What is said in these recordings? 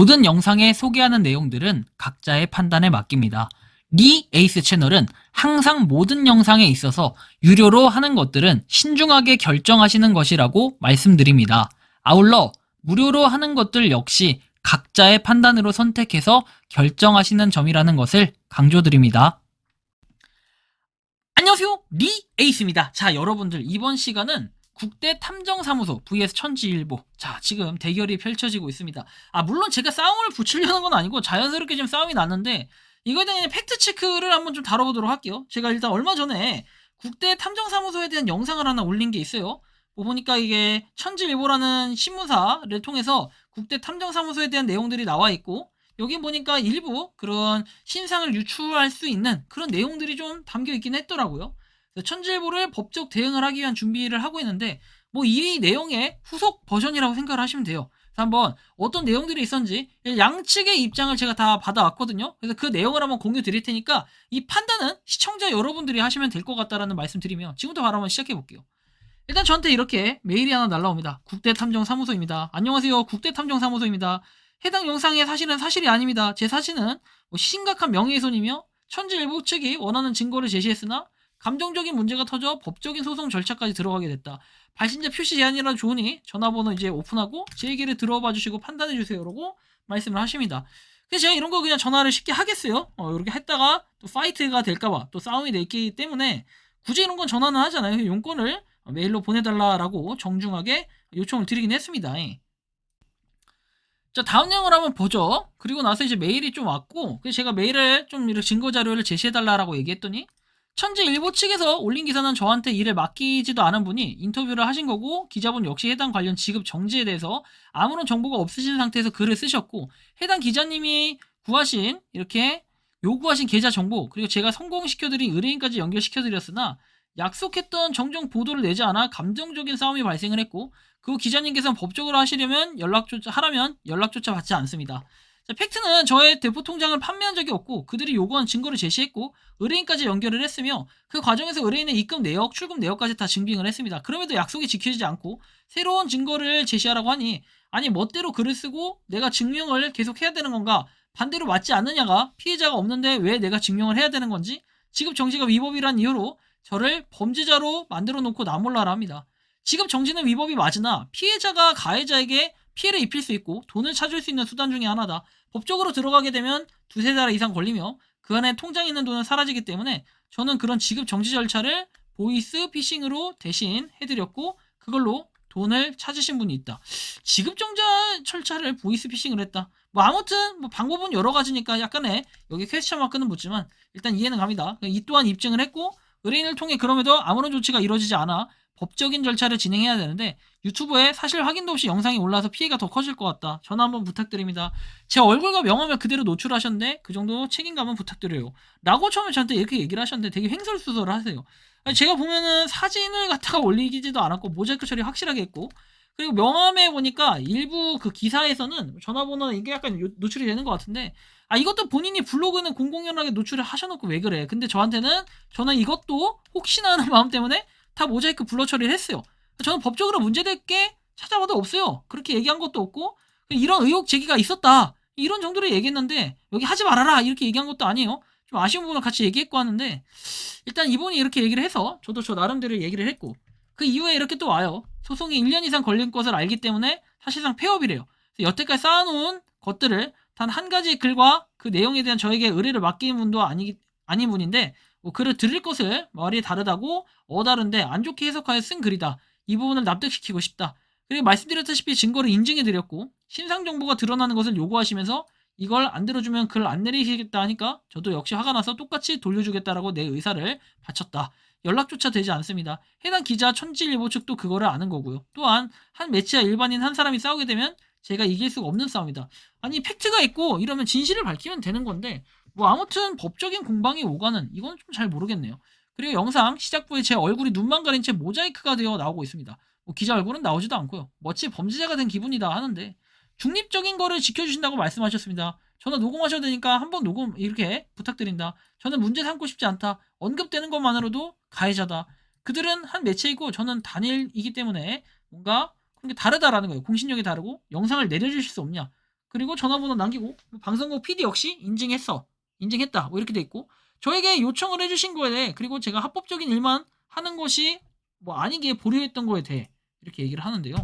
모든 영상에 소개하는 내용들은 각자의 판단에 맡깁니다. 리 에이스 채널은 항상 모든 영상에 있어서 유료로 하는 것들은 신중하게 결정하시는 것이라고 말씀드립니다. 아울러 무료로 하는 것들 역시 각자의 판단으로 선택해서 결정하시는 점이라는 것을 강조드립니다. 안녕하세요, 리 에이스입니다. 자, 여러분들, 이번 시간은 국대 탐정사무소 vs 천지일보. 자, 지금 대결이 펼쳐지고 있습니다. 물론 제가 싸움을 붙이려는 건 아니고 자연스럽게 지금 싸움이 났는데, 이거에 대한 팩트체크를 한번 좀 다뤄보도록 할게요. 제가 일단 얼마 전에 국대 탐정사무소에 대한 영상을 하나 올린 게 있어요. 보니까 이게 천지일보라는 신문사를 통해서 국대 탐정사무소에 대한 내용들이 나와 있고, 여기 보니까 일부 그런 신상을 유출할 수 있는 그런 내용들이 좀 담겨 있긴 했더라고요. 천지일보를 법적 대응을 하기 위한 준비를 하고 있는데, 이 내용의 후속 버전이라고 생각을 하시면 돼요. 그래서 한번 어떤 내용들이 있었는지 양측의 입장을 제가 다 받아왔거든요. 그래서 그 내용을 한번 공유 드릴 테니까 이 판단은 시청자 여러분들이 하시면 될 것 같다라는 말씀 드리며, 지금부터 바로 한번 시작해 볼게요. 일단 저한테 이렇게 메일이 하나 날라옵니다. 국대탐정사무소입니다. 안녕하세요, 국대탐정사무소입니다. 해당 영상의 사실은 사실이 아닙니다. 제 사실은 심각한 명예훼손이며 천지일보 측이 원하는 증거를 제시했으나 감정적인 문제가 터져 법적인 소송 절차까지 들어가게 됐다. 발신자 표시 제한이라도 좋으니 전화번호 이제 오픈하고 제 얘기를 들어봐 주시고 판단해 주세요라고 말씀을 하십니다. 그래서 제가 이런 거 그냥 전화를 쉽게 하겠어요? 이렇게 했다가 또 파이트가 될까봐, 또 싸움이 됐기 때문에 굳이 이런 건 전화는 하잖아요. 용건을 메일로 보내달라라고 정중하게 요청을 드리긴 했습니다. 자, 다음 내용을 한번 보죠. 그리고 나서 이제 메일이 좀 왔고, 그래서 제가 메일을 좀 이렇게 증거 자료를 제시해달라고 얘기했더니, 천지일보 측에서 올린 기사는 저한테 일을 맡기지도 않은 분이 인터뷰를 하신 거고, 기자분 역시 해당 관련 지급 정지에 대해서 아무런 정보가 없으신 상태에서 글을 쓰셨고, 해당 기자님이 이렇게 요구하신 계좌 정보, 그리고 제가 성공시켜드린 의뢰인까지 연결시켜드렸으나 약속했던 정정 보도를 내지 않아 감정적인 싸움이 발생을 했고, 그 기자님께서는 법적으로 하시려면 연락조차 받지 않습니다. 자, 팩트는 저의 대포 통장을 판매한 적이 없고 그들이 요구한 증거를 제시했고 의뢰인까지 연결을 했으며, 그 과정에서 의뢰인의 입금 내역, 출금 내역까지 다 증빙을 했습니다. 그럼에도 약속이 지켜지지 않고 새로운 증거를 제시하라고 하니, 아니 멋대로 글을 쓰고 내가 증명을 계속 해야 되는 건가, 반대로 맞지 않느냐가, 피해자가 없는데 왜 내가 증명을 해야 되는 건지, 지급 정지가 위법이란 이유로 저를 범죄자로 만들어 놓고 나몰라라 합니다. 지급 정지는 위법이 맞으나 피해자가 가해자에게 피해를 입힐 수 있고 돈을 찾을 수 있는 수단 중에 하나다. 법적으로 들어가게 되면 두세 달 이상 걸리며 그 안에 통장에 있는 돈은 사라지기 때문에 저는 그런 지급 정지 절차를 보이스 피싱으로 대신 해드렸고 그걸로 돈을 찾으신 분이 있다. 지급 정지 절차를 보이스 피싱을 했다. 아무튼 방법은 여러 가지니까 약간의 여기 퀘스천 마크는 묻지만 일단 이해는 갑니다. 이 또한 입증을 했고 의뢰인을 통해 그럼에도 아무런 조치가 이루어지지 않아 법적인 절차를 진행해야 되는데 유튜브에 사실 확인도 없이 영상이 올라와서 피해가 더 커질 것 같다. 전화 한번 부탁드립니다. 제 얼굴과 명함을 그대로 노출하셨는데 그 정도 책임감은 부탁드려요. 라고 처음에 저한테 이렇게 얘기를 하셨는데 되게 횡설수설을 하세요. 제가 보면은 사진을 갖다가 올리지도 않았고 모자이크 처리 확실하게 했고, 그리고 명함에 보니까 일부 그 기사에서는 전화번호는 이게 약간 노출이 되는 것 같은데, 이것도 본인이 블로그는 공공연하게 노출을 하셔놓고 왜 그래. 근데 저는 이것도 혹시나 하는 마음 때문에 다 모자이크 블러 처리를 했어요. 저는 법적으로 문제될 게 찾아봐도 없어요. 그렇게 얘기한 것도 없고 이런 의혹 제기가 있었다 이런 정도로 얘기했는데 여기 하지 말아라 이렇게 얘기한 것도 아니에요. 좀 아쉬운 부분을 같이 얘기했고 하는데, 일단 이분이 이렇게 얘기를 해서 저도 저 나름대로 얘기를 했고, 그 이후에 이렇게 또 와요. 소송이 1년 이상 걸린 것을 알기 때문에 사실상 폐업이래요. 여태까지 쌓아놓은 것들을 단 한 가지 글과 그 내용에 대한 저에게 의뢰를 맡긴 분도 아닌 분인데 글을 들을 것을 말이 다르다고 다른데 안 좋게 해석하여 쓴 글이다. 이 부분을 납득시키고 싶다. 그리고 말씀드렸다시피 증거를 인증해드렸고 신상 정보가 드러나는 것을 요구하시면서 이걸 안 들어주면 글 안 내리시겠다 하니까 저도 역시 화가 나서 똑같이 돌려주겠다라고 내 의사를 바쳤다. 연락조차 되지 않습니다. 해당 기자 천지일보 측도 그거를 아는 거고요. 또한 한 매체와 일반인 한 사람이 싸우게 되면 제가 이길 수가 없는 싸움이다. 아니 팩트가 있고 이러면 진실을 밝히면 되는 건데 아무튼 법적인 공방이 오가는 이건 좀 잘 모르겠네요. 그리고 영상 시작부에 제 얼굴이 눈만 가린 채 모자이크가 되어 나오고 있습니다. 기자 얼굴은 나오지도 않고요. 마치 범죄자가 된 기분이다 하는데 중립적인 거를 지켜주신다고 말씀하셨습니다. 전화 녹음하셔도 되니까 한번 녹음 이렇게 부탁드린다. 저는 문제 삼고 싶지 않다. 언급되는 것만으로도 가해자다. 그들은 한 매체이고 저는 단일이기 때문에 뭔가 그런 게 다르다라는 거예요. 공신력이 다르고 영상을 내려주실 수 없냐. 그리고 전화번호 남기고 방송국 PD 역시 인증했다 뭐 이렇게 돼 있고 저에게 요청을 해주신 거에 대해 그리고 제가 합법적인 일만 하는 것이 뭐 아니기에 보류했던 거에 대해 이렇게 얘기를 하는데요.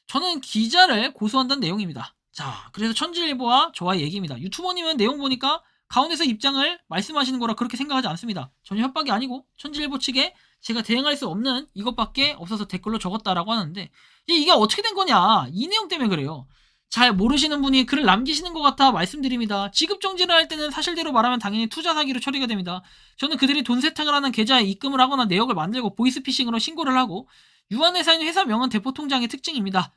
저는 기자를 고소한다는 내용입니다. 자, 그래서 천지일보와 저와의 얘기입니다. 유튜버님은 내용 보니까 가운데서 입장을 말씀하시는 거라 그렇게 생각하지 않습니다. 전혀 협박이 아니고 천지일보 측에 제가 대응할 수 없는 이것밖에 없어서 댓글로 적었다라고 하는데 이게 어떻게 된 거냐 이 내용 때문에 그래요. 잘 모르시는 분이 글을 남기시는 것 같아 말씀드립니다. 지급정지를 할 때는 사실대로 말하면 당연히 투자 사기로 처리가 됩니다. 저는 그들이 돈 세탁을 하는 계좌에 입금을 하거나 내역을 만들고 보이스피싱으로 신고를 하고 유한회사인 회사 명은 대포통장의 특징입니다.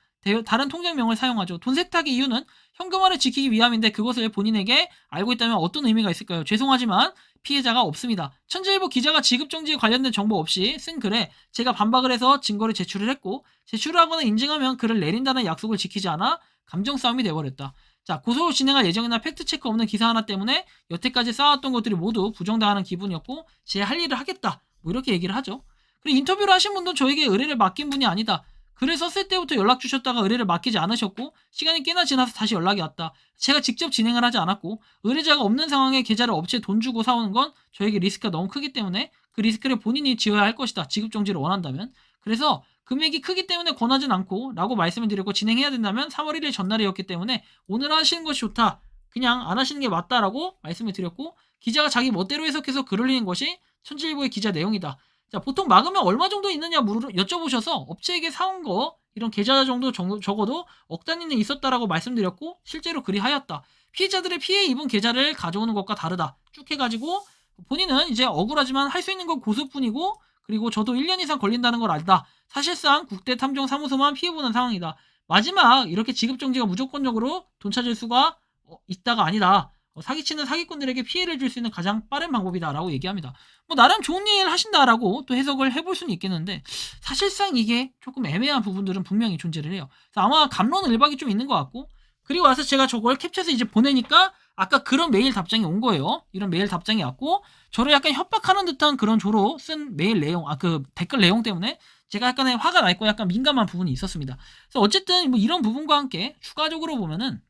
다른 통장명을 사용하죠. 돈 세탁의 이유는 현금화를 지키기 위함인데 그것을 본인에게 알고 있다면 어떤 의미가 있을까요? 죄송하지만 피해자가 없습니다. 천지일보 기자가 지급정지에 관련된 정보 없이 쓴 글에 제가 반박을 해서 증거를 제출을 했고 제출을 하거나 인증하면 글을 내린다는 약속을 지키지 않아 감정싸움이 돼버렸다. 자, 고소로 진행할 예정이나 팩트체크 없는 기사 하나 때문에 여태까지 쌓아왔던 것들이 모두 부정당하는 기분이었고 제 할 일을 하겠다. 뭐 이렇게 얘기를 하죠. 그리고 인터뷰를 하신 분도 저에게 의뢰를 맡긴 분이 아니다. 글을 썼을 때부터 연락 주셨다가 의뢰를 맡기지 않으셨고 시간이 꽤나 지나서 다시 연락이 왔다. 제가 직접 진행을 하지 않았고 의뢰자가 없는 상황에 계좌를 업체에 돈 주고 사오는 건 저에게 리스크가 너무 크기 때문에 그 리스크를 본인이 지어야 할 것이다. 지급정지를 원한다면. 그래서 금액이 크기 때문에 권하진 않고 라고 말씀을 드렸고 진행해야 된다면 3월 1일 전날이었기 때문에 오늘 하시는 것이 좋다. 그냥 안 하시는 게 맞다라고 말씀을 드렸고 기자가 자기 멋대로 해석해서 글 올리는 것이 천지일보의 기자 내용이다. 자, 보통 막으면 얼마 정도 있느냐 여쭤보셔서 업체에게 사온 거 이런 계좌 정도 적어도 억 단위는 있었다라고 말씀드렸고 실제로 그리 하였다. 피해자들의 피해 입은 계좌를 가져오는 것과 다르다. 쭉 해가지고 본인은 이제 억울하지만 할 수 있는 건 고소뿐이고 그리고 저도 1년 이상 걸린다는 걸 알다. 사실상 국대탐정사무소만 피해보는 상황이다. 마지막 이렇게 지급정지가 무조건적으로 돈 찾을 수가 있다가 아니다. 사기치는 사기꾼들에게 피해를 줄 수 있는 가장 빠른 방법이다라고 얘기합니다. 뭐 나름 좋은 일을 하신다라고 또 해석을 해볼 수는 있겠는데 사실상 이게 조금 애매한 부분들은 분명히 존재를 해요. 그래서 아마 감론 을박이 좀 있는 것 같고 그리고 와서 제가 저걸 캡처해서 이제 보내니까 아까 그런 메일 답장이 온 거예요. 이런 메일 답장이 왔고 저를 약간 협박하는 듯한 그런 조로 쓴 메일 내용, 그 댓글 내용 때문에 제가 약간의 화가 나 있고 약간 민감한 부분이 있었습니다. 그래서 어쨌든 뭐 이런 부분과 함께 추가적으로 보면은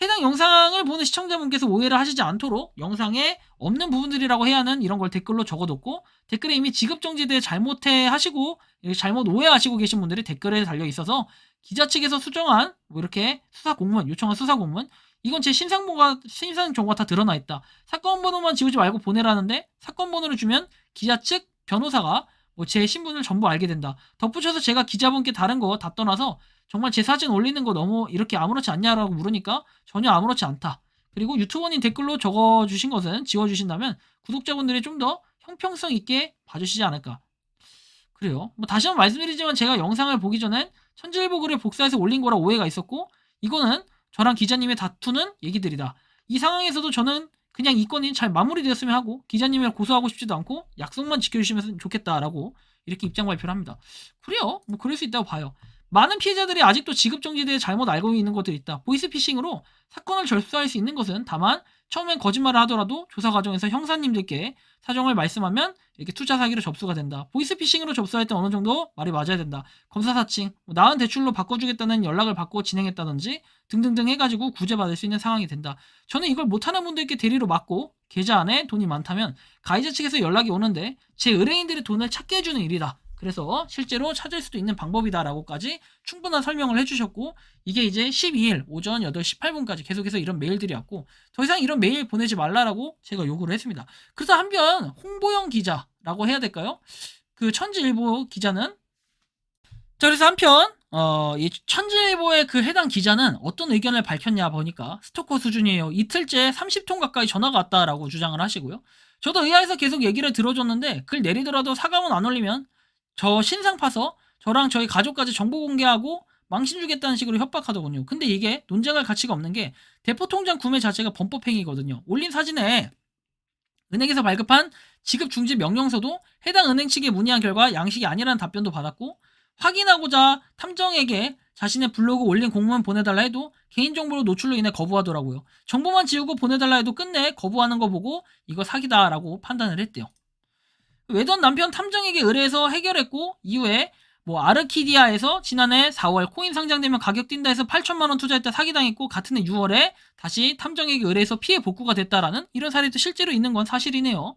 해당 영상을 보는 시청자분께서 오해를 하시지 않도록 영상에 없는 부분들이라고 해야 하는 이런 걸 댓글로 적어뒀고 댓글에 이미 지급정지에 대해 잘못해 하시고 잘못 오해하시고 계신 분들이 댓글에 달려 있어서 기자 측에서 수정한 뭐 이렇게 수사공문 요청한 수사공문 이건 제 신상정보가 다 드러나 있다. 사건 번호만 지우지 말고 보내라는데 사건 번호를 주면 기자 측 변호사가 뭐 제 신분을 전부 알게 된다. 덧붙여서 제가 기자분께 다른 거 다 떠나서 정말 제 사진 올리는 거 너무 이렇게 아무렇지 않냐라고 물으니까 전혀 아무렇지 않다. 그리고 유튜버님 댓글로 적어주신 것은 지워주신다면 구독자분들이 좀 더 형평성 있게 봐주시지 않을까. 그래요. 뭐 다시 한번 말씀드리지만 제가 영상을 보기 전엔 천지일보 글을 복사해서 올린 거라 오해가 있었고 이거는 저랑 기자님의 다투는 얘기들이다. 이 상황에서도 저는 그냥 이 건이 잘 마무리되었으면 하고 기자님을 고소하고 싶지도 않고 약속만 지켜주시면 좋겠다라고 이렇게 입장 발표를 합니다. 그래요. 뭐 그럴 수 있다고 봐요. 많은 피해자들이 아직도 지급정지에 대해 잘못 알고 있는 것들이 있다. 보이스피싱으로 사건을 접수할 수 있는 것은 다만 처음엔 거짓말을 하더라도 조사 과정에서 형사님들께 사정을 말씀하면 이렇게 투자 사기로 접수가 된다. 보이스피싱으로 접수할 때 어느 정도 말이 맞아야 된다. 검사 사칭, 나은 대출로 바꿔주겠다는 연락을 받고 진행했다든지 등등등 해가지고 구제받을 수 있는 상황이 된다. 저는 이걸 못하는 분들께 대리로 맡고 계좌 안에 돈이 많다면 가해자 측에서 연락이 오는데 제 의뢰인들의 돈을 찾게 해주는 일이다. 그래서 실제로 찾을 수도 있는 방법이다라고까지 충분한 설명을 해주셨고 이게 이제 12일 오전 8시 18분까지 계속해서 이런 메일들이 왔고 더 이상 이런 메일 보내지 말라라고 제가 요구를 했습니다. 그래서 한편 홍보영 기자라고 해야 될까요? 그 천지일보 기자는 자 그래서 한편 이 천지일보의 그 해당 기자는 어떤 의견을 밝혔냐 보니까 스토커 수준이에요. 이틀째 30통 가까이 전화가 왔다라고 주장을 하시고요. 저도 의아해서 계속 얘기를 들어줬는데 글 내리더라도 사과문 안 올리면 저 신상 파서 저랑 저희 가족까지 정보 공개하고 망신 주겠다는 식으로 협박하더군요. 근데 이게 논쟁할 가치가 없는 게 대포통장 구매 자체가 범법행위거든요. 올린 사진에 은행에서 발급한 지급 중지 명령서도 해당 은행 측에 문의한 결과 양식이 아니라는 답변도 받았고 확인하고자 탐정에게 자신의 블로그 올린 공문 보내달라 해도 개인정보로 노출로 인해 거부하더라고요. 정보만 지우고 보내달라 해도 끝내 거부하는 거 보고 이거 사기다라고 판단을 했대요. 외던 남편 탐정에게 의뢰해서 해결했고 이후에 뭐 아르키디아에서 지난해 4월 코인 상장되면 가격 뛴다 해서 8천만 원 투자했다 사기당했고 같은 해 6월에 다시 탐정에게 의뢰해서 피해 복구가 됐다라는 이런 사례도 실제로 있는 건 사실이네요.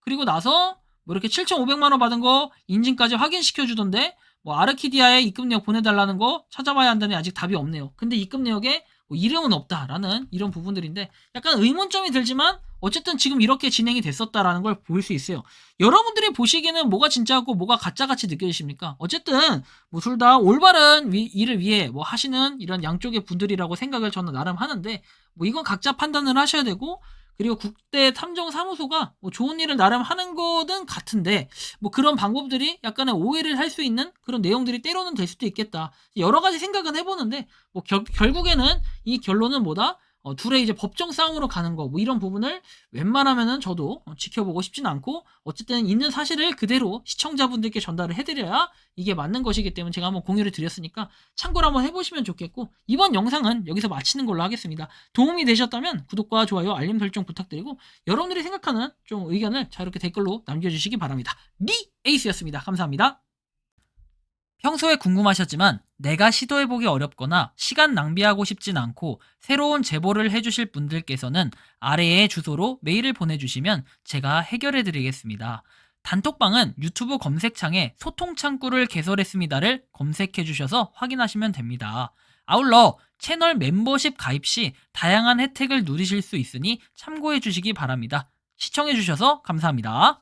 그리고 나서 뭐 이렇게 7,500만 원 받은 거 인증까지 확인시켜 주던데 뭐 아르키디아에 입금 내역 보내달라는 거 찾아봐야 한다니 아직 답이 없네요. 근데 입금 내역에 뭐 이름은 없다라는 이런 부분들인데 약간 의문점이 들지만 어쨌든 지금 이렇게 진행이 됐었다라는 걸 볼 수 있어요. 여러분들이 보시기에는 뭐가 진짜고 뭐가 가짜같이 느껴지십니까? 어쨌든 뭐 둘 다 올바른 일을 위해 뭐 하시는 이런 양쪽의 분들이라고 생각을 저는 나름 하는데 뭐 이건 각자 판단을 하셔야 되고 그리고 국대 탐정사무소가 뭐 좋은 일을 나름 하는 거는 같은데 뭐 그런 방법들이 약간의 오해를 할 수 있는 그런 내용들이 때로는 될 수도 있겠다. 여러 가지 생각은 해보는데 뭐 결국에는 이 결론은 뭐다? 둘의 이제 법정 싸움으로 가는 거, 뭐 이런 부분을 웬만하면은 저도 지켜보고 싶진 않고, 어쨌든 있는 사실을 그대로 시청자분들께 전달을 해드려야 이게 맞는 것이기 때문에 제가 한번 공유를 드렸으니까 참고를 한번 해보시면 좋겠고, 이번 영상은 여기서 마치는 걸로 하겠습니다. 도움이 되셨다면 구독과 좋아요, 알림 설정 부탁드리고, 여러분들이 생각하는 좀 의견을 자유롭게 댓글로 남겨주시기 바랍니다. 에이스였습니다. 감사합니다. 평소에 궁금하셨지만 내가 시도해보기 어렵거나 시간 낭비하고 싶진 않고 새로운 제보를 해주실 분들께서는 아래의 주소로 메일을 보내주시면 제가 해결해드리겠습니다. 단톡방은 유튜브 검색창에 소통창구를 개설했습니다를 검색해주셔서 확인하시면 됩니다. 아울러 채널 멤버십 가입 시 다양한 혜택을 누리실 수 있으니 참고해주시기 바랍니다. 시청해주셔서 감사합니다.